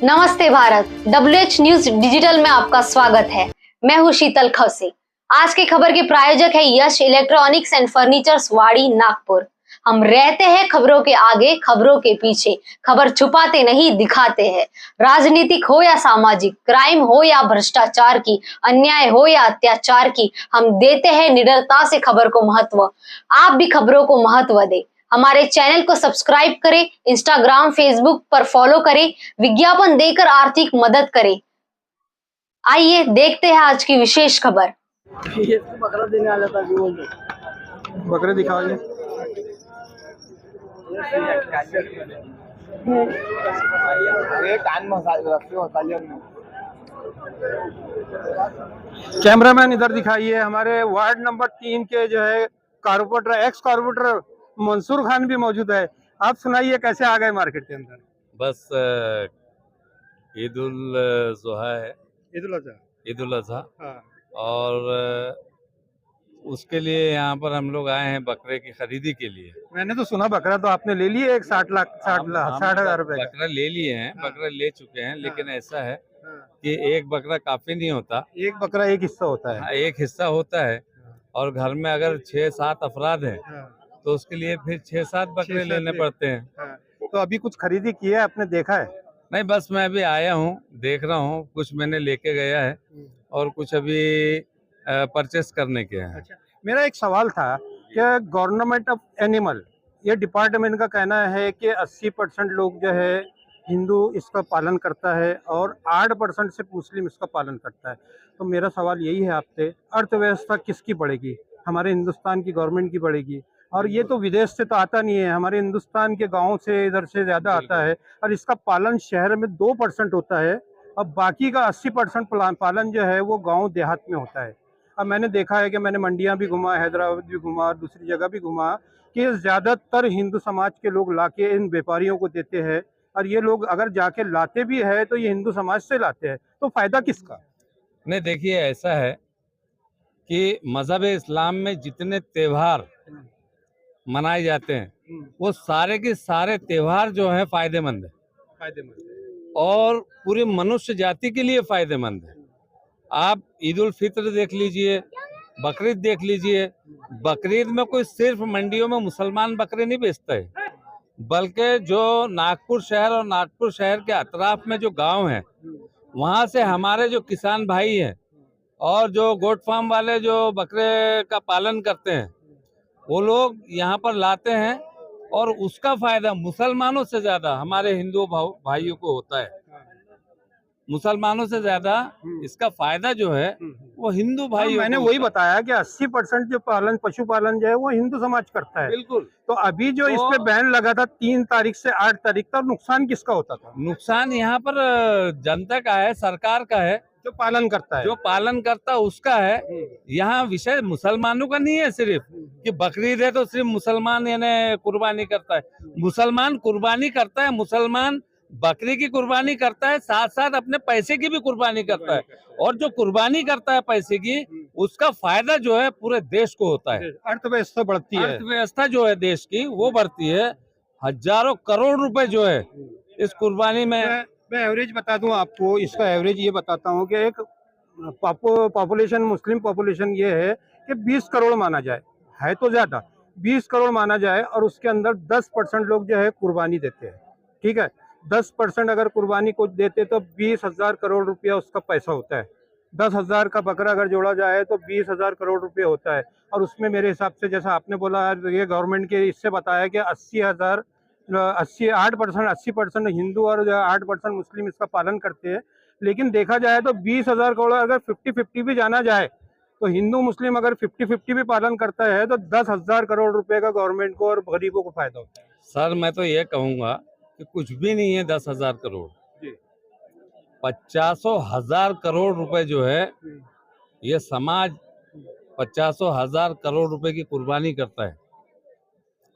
नमस्ते Bharat, WH news digital में आपका स्वागत है। मैं हूं शीतल खौसे। आज की खबर के प्रायोजक है यश इलेक्ट्रॉनिक्स एंड फर्नीचर्स वाड़ी नागपुर। हम रहते हैं खबरों के आगे, खबरों के पीछे, खबर छुपाते नहीं दिखाते हैं। राजनीतिक हो या सामाजिक, क्राइम हो या भ्रष्टाचार की, अन्याय हो या अत्याचार की, हम देते हैं निडरता से खबर को महत्व। आप भी खबरों को महत्व दें। हमारे चैनल को सब्सक्राइब करें, इंस्टाग्राम फेसबुक पर फॉलो करें, विज्ञापन देकर आर्थिक मदद करें। आइए देखते हैं आज की विशेष खबर। ये बकरा देने आ जाता है वो बकरे दिखाओ ये कान मसाज कैमरामैन इधर दिखाइए। हमारे वार्ड नंबर 3 के जो है corporator, ex corporator Mansoor Khan भी मौजूद है। आप सुनाइए कैसे आ गए मार्केट के अंदर? बस ईद उल जुहा है, ईद उल अजहा, और उसके लिए यहाँ पर हम लोग आए हैं बकरे की खरीदी के लिए। मैंने तो सुना बकरा तो आपने ले लिए एक 60,000 रुपए। बकरा ले लिए हैं, बकरा ले चुके हैं, लेकिन ऐसा है कि एक बकरा काफी नहीं होता। एक बकरा एक हिस्सा होता है। हाँ, एक हिस्सा होता है, और घर में अगर 6-7 अफराद हैं तो उसके लिए फिर 6-7 बकरे लेने पड़ते हैं। तो अभी कुछ खरीदी की है, आपने देखा है? नहीं, बस मैं अभी आया हूँ, देख रहा हूँ। कुछ मैंने लेके गया है और कुछ अभी परचेस करने के हैं। अच्छा, मेरा एक सवाल था कि गवर्नमेंट ऑफ एनिमल, ये डिपार्टमेंट का कहना है कि 80% लोग जो है हिंदू इसका पालन करता है और 8% से मुस्लिम इसका पालन करता है। तो मेरा सवाल यही है आपसे, अर्थव्यवस्था किसकी बढ़ेगी? हमारे हिंदुस्तान की गवर्नमेंट की बढ़ेगी? और ये तो विदेश से तो आता नहीं है, हमारे हिंदुस्तान के गाँव से इधर से ज़्यादा आता है। और इसका पालन शहर में 2% होता है और बाकी का 80% पालन जो है वो गाँव देहात में होता है। अब मैंने देखा है कि मैंने मंडियाँ भी घुमा, हैदराबाद भी घुमा, दूसरी जगह भी घुमा, कि ज़्यादातर हिंदू समाज के लोग लाके इन व्यापारियों को देते हैं। और ये लोग अगर जाके लाते भी है तो ये हिंदू समाज से लाते हैं, तो फायदा किसका? नहीं, देखिए, ऐसा है कि मजहब इस्लाम में जितने त्योहार मनाए जाते हैं वो सारे के सारे त्योहार जो है फायदेमंद है और पूरी मनुष्य जाति के लिए फायदेमंद है। आप ईद उल फित्र देख लीजिए, बकरीद देख लीजिए। बकरीद में कोई सिर्फ मंडियों में मुसलमान बकरे नहीं बेचता है, बल्कि जो नागपुर शहर और नागपुर शहर के अतराफ में जो गांव हैं, वहां से हमारे जो किसान भाई हैं और जो गोट फार्म वाले जो बकरे का पालन करते हैं, वो लोग यहाँ पर लाते हैं और उसका फायदा मुसलमानों से ज्यादा हमारे हिंदू भाइयों को होता है। मुसलमानों से ज्यादा इसका फायदा जो है वो हिंदू भाई। मैंने वही बताया कि 80% जो पशुपालन जो है वो हिंदू समाज करता है। बिल्कुल। तो अभी जो इस पे बैन लगा था 3 तारीख से 8 तारीख तक, नुकसान किसका होता था? नुकसान यहाँ पर जनता का है, सरकार का है, जो पालन करता है, जो पालन करता है उसका है। यहाँ विषय मुसलमानों का नहीं है सिर्फ कि बकरीद है तो सिर्फ मुसलमान यानी कुर्बानी करता है। मुसलमान कुर्बानी करता है, मुसलमान बकरी की कुर्बानी करता है, साथ साथ अपने पैसे की भी कुर्बानी करता है। और जो कुर्बानी करता है पैसे की, उसका फायदा जो है पूरे देश को होता है। अर्थव्यवस्था बढ़ती है, अर्थव्यवस्था जो है देश की वो बढ़ती है। हजारों करोड़ रुपए जो है इस कुर्बानी में। मैं एवरेज बता दूं आपको, इसका एवरेज ये बताता हूँ कि एक पॉपुलेशन, मुस्लिम पॉपुलेशन ये है कि 20 करोड़ माना जाए, है तो ज्यादा, 20 करोड़ माना जाए, और उसके अंदर 10% लोग जो है कुर्बानी देते हैं। ठीक है, 10% अगर कुर्बानी को देते तो 20,000 करोड़ रुपया उसका पैसा होता है। 10,000 का बकरा अगर जोड़ा जाए तो 20,000 करोड़ रुपये होता है। और उसमें मेरे हिसाब से, जैसा आपने बोला, ये गवर्नमेंट के इससे बताया कि 80% हिंदू और 8% मुस्लिम इसका पालन करते हैं। लेकिन देखा जाए तो 20,000 करोड़ अगर 50-50 भी जाना जाए तो हिंदू मुस्लिम अगर 50-50 भी पालन करता है तो 10,000 करोड़ रुपए का गवर्नमेंट को और गरीबों को फायदा होता है। सर, मैं तो ये कहूँगा कि कुछ भी नहीं है 10,000 करोड़। 50,000 करोड़ रुपए जो है ये समाज 50,000 करोड़ रुपए की कुर्बानी करता है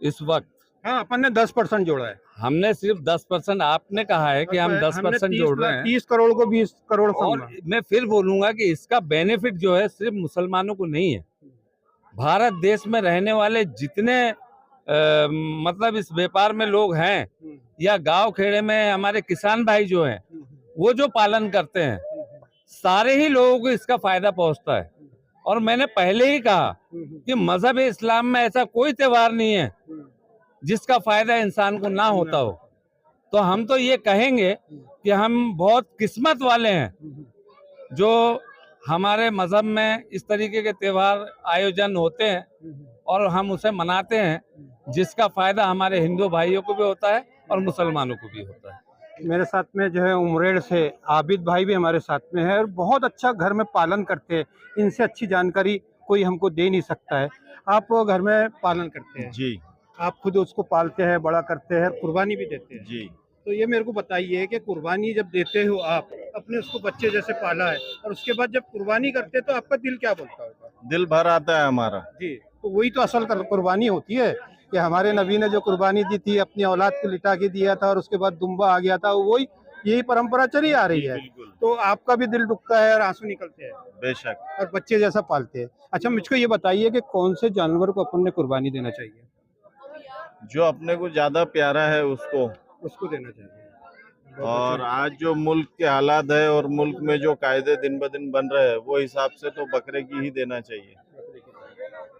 इस वक्त। हाँ, अपन ने 10% जोड़ा है। हमने सिर्फ 10%, आपने कहा है कि हम 10% जोड़ रहे हैं। 30 करोड़ को 20 करोड़। और मैं फिर बोलूंगा कि इसका बेनिफिट जो है सिर्फ मुसलमानों को नहीं है, भारत देश में रहने वाले जितने मतलब इस व्यापार में लोग हैं या गांव खेड़े में हमारे किसान भाई जो हैं वो जो पालन करते हैं सारे ही लोगों को इसका फायदा पहुंचता है। और मैंने पहले ही कहा कि मजहब इस्लाम में ऐसा कोई त्योहार नहीं है जिसका फायदा इंसान को ना होता हो। तो हम तो ये कहेंगे कि हम बहुत किस्मत वाले हैं जो हमारे मजहब में इस तरीके के त्योहार आयोजन होते हैं और हम उसे मनाते हैं, जिसका फायदा हमारे हिंदू भाइयों को भी होता है और मुसलमानों को भी होता है। मेरे साथ में जो है उमरेड़ से आबिद भाई भी हमारे साथ में है और बहुत अच्छा घर में पालन करते हैं। इनसे अच्छी जानकारी कोई हमको दे नहीं सकता है। आप घर में पालन करते हैं? जी आप खुद उसको पालते हैं, बड़ा करते हैं, कुर्बानी भी देते हैं? जी। तो ये मेरे को बताइए कि कुर्बानी जब देते हो आप, अपने उसको बच्चे जैसे पाला है और उसके बाद जब कुर्बानी करते हैं तो आपका दिल क्या बोलता होगा? दिल भर आता है हमारा। जी, तो वही तो असल कुर्बानी होती है कि हमारे नबी ने जो कुर्बानी दी थी, अपनी औलाद को लिटा के दिया था और उसके बाद दुम्बा आ गया था, वही यही परंपरा चली आ रही है। बिल्कुल। तो आपका भी दिल दुखता है और आंसू निकलते हैं बेशक। और बच्चे जैसा पालते हैं। अच्छा, मुझको ये बताइए कि कौन से जानवर को अपन ने कुर्बानी देना चाहिए? जो अपने को ज्यादा प्यारा है उसको। उसको देना चाहिए। और आज जो मुल्क के हालात है और मुल्क में जो कायदे दिन ब दिन बन रहे हैं वो हिसाब से तो बकरे की ही देना चाहिए।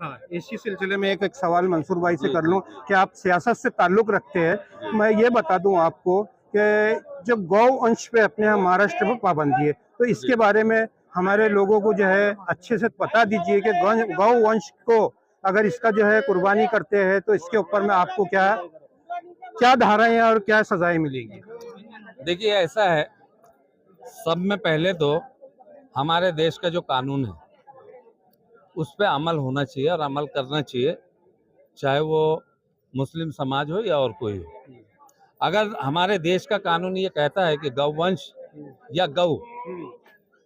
हाँ, इसी सिलसिले में एक सवाल मंसूर भाई से कर लूं कि आप सियासत से ताल्लुक रखते हैं। मैं ये बता दूं आपको कि जो गौ वंश पे अपने यहाँ महाराष्ट्र में पाबंदी है, तो इसके बारे में हमारे लोगों को जो है अच्छे से बता दीजिए कि गौ वंश को अगर इसका जो है कुर्बानी करते हैं तो इसके ऊपर में आपको क्या क्या धाराएं और क्या सजाएं मिलेंगी? देखिए, ऐसा है, सब में पहले तो हमारे देश का जो कानून है उस पर अमल होना चाहिए और अमल करना चाहिए, चाहे वो मुस्लिम समाज हो या और कोई हो। अगर हमारे देश का कानून ये कहता है कि गौवंश या गौ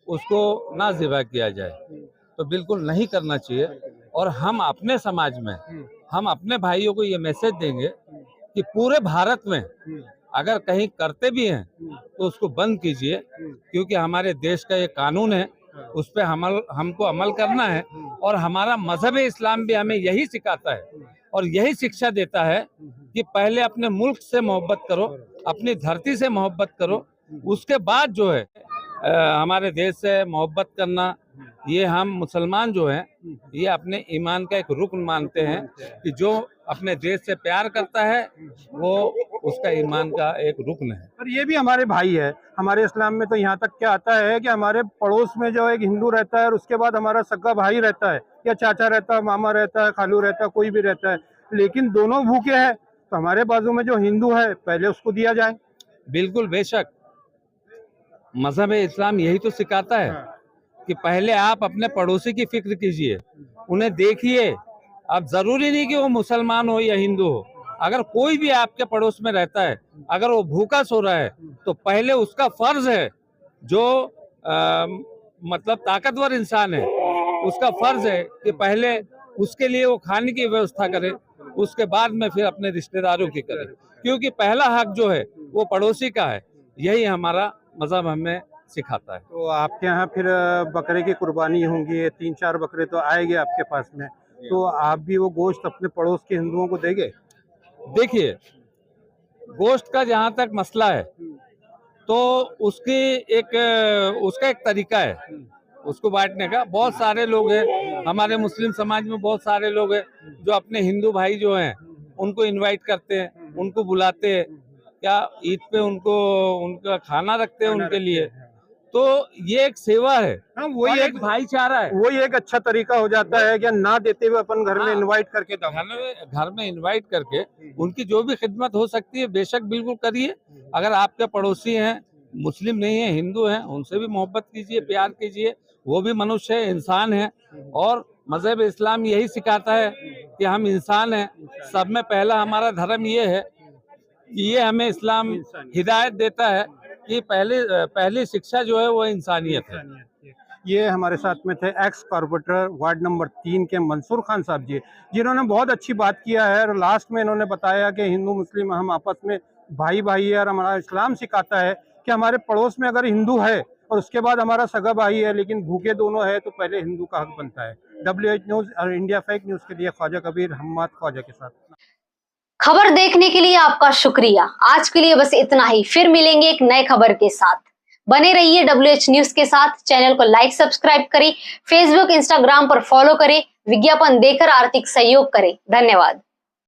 उसको ना ज़िबा किया जाए तो बिल्कुल नहीं करना चाहिए। और हम अपने समाज में हम अपने भाइयों को ये मैसेज देंगे कि पूरे भारत में अगर कहीं करते भी हैं तो उसको बंद कीजिए, क्योंकि हमारे देश का ये कानून है, उस पर हमको अमल करना है। और हमारा मजहब इस्लाम भी हमें यही सिखाता है और यही शिक्षा देता है कि पहले अपने मुल्क से मोहब्बत करो, अपनी धरती से मोहब्बत करो, उसके बाद जो है हमारे देश से मोहब्बत करना। ये हम मुसलमान जो हैं ये अपने ईमान का एक रुकन मानते हैं कि जो अपने देश से प्यार करता है वो उसका ईमान का एक रुकन है। और ये भी हमारे भाई है। हमारे इस्लाम में तो यहाँ तक क्या आता है कि हमारे पड़ोस में जो एक हिंदू रहता है और उसके बाद हमारा सगा भाई रहता है या चाचा रहता है, मामा रहता है, खालू रहता है, कोई भी रहता है, लेकिन दोनों भूखे हैं, तो हमारे बाजू में जो हिंदू है पहले उसको दिया जाए। बिल्कुल, बेशक, मजहब इस्लाम यही तो सिखाता है कि पहले आप अपने पड़ोसी की फिक्र कीजिए, उन्हें देखिए। अब जरूरी नहीं कि वो मुसलमान हो या हिंदू हो, अगर कोई भी आपके पड़ोस में रहता है, अगर वो भूखा सो रहा है तो पहले उसका फर्ज है, जो मतलब ताकतवर इंसान है उसका फर्ज है कि पहले उसके लिए वो खाने की व्यवस्था करे, उसके बाद में फिर अपने रिश्तेदारों की करे, क्योंकि पहला हक जो है वो पड़ोसी का है। यही हमारा मजहब हमें सिखाता है। तो आपके यहाँ फिर बकरे की कुर्बानी होंगी, 3-4 बकरे तो आएंगे आपके पास में, तो आप भी वो गोश्त अपने पड़ोस के हिंदुओं को देंगे? देखिए, गोश्त का जहाँ तक मसला है तो उसका एक तरीका है उसको बांटने का। बहुत सारे लोग हैं हमारे मुस्लिम समाज में, बहुत सारे लोग हैं जो अपने हिंदू भाई जो हैं उनको इनवाइट करते हैं, उनको बुलाते हैं, क्या ईद पे उनका खाना रखते हैं उनके लिए। तो ये एक सेवा है। हाँ, वही एक भाईचारा है। वही एक अच्छा तरीका हो जाता है कि ना देते हुए अपन घर में इनवाइट करके घर में इनवाइट करके उनकी जो भी खिदमत हो सकती है बेशक बिल्कुल करिए। अगर आपके पड़ोसी हैं, मुस्लिम नहीं है, हिंदू हैं, उनसे भी मोहब्बत कीजिए, प्यार कीजिए, वो भी मनुष्य है, इंसान है। और मजहब इस्लाम यही सिखाता है कि हम इंसान हैं। सब में पहला हमारा धर्म ये है कि ये हमें इस्लाम हिदायत देता है कि पहली शिक्षा जो है वो इंसानियत है। ये हमारे साथ में थे एक्स कॉर्पोरेटर वार्ड नंबर 3 के मंसूर खान साहब जी, जिन्होंने बहुत अच्छी बात किया है और लास्ट में इन्होंने बताया कि हिंदू मुस्लिम हम आपस में भाई भाई है और हमारा इस्लाम सिखाता है कि हमारे पड़ोस में अगर हिंदू है और उसके बाद हमारा सगा भाई है लेकिन भूखे दोनों है तो पहले हिंदू का हक बनता है। WH न्यूज़ और इंडिया फेक न्यूज़ के लिए ख्वाजा कबीर, हम ख्वाजा के साथ। खबर देखने के लिए आपका शुक्रिया। आज के लिए बस इतना ही, फिर मिलेंगे एक नए खबर के साथ। बने रहिए WH न्यूज के साथ। चैनल को लाइक सब्सक्राइब करें, फेसबुक इंस्टाग्राम पर फॉलो करें, विज्ञापन देकर आर्थिक सहयोग करें। धन्यवाद।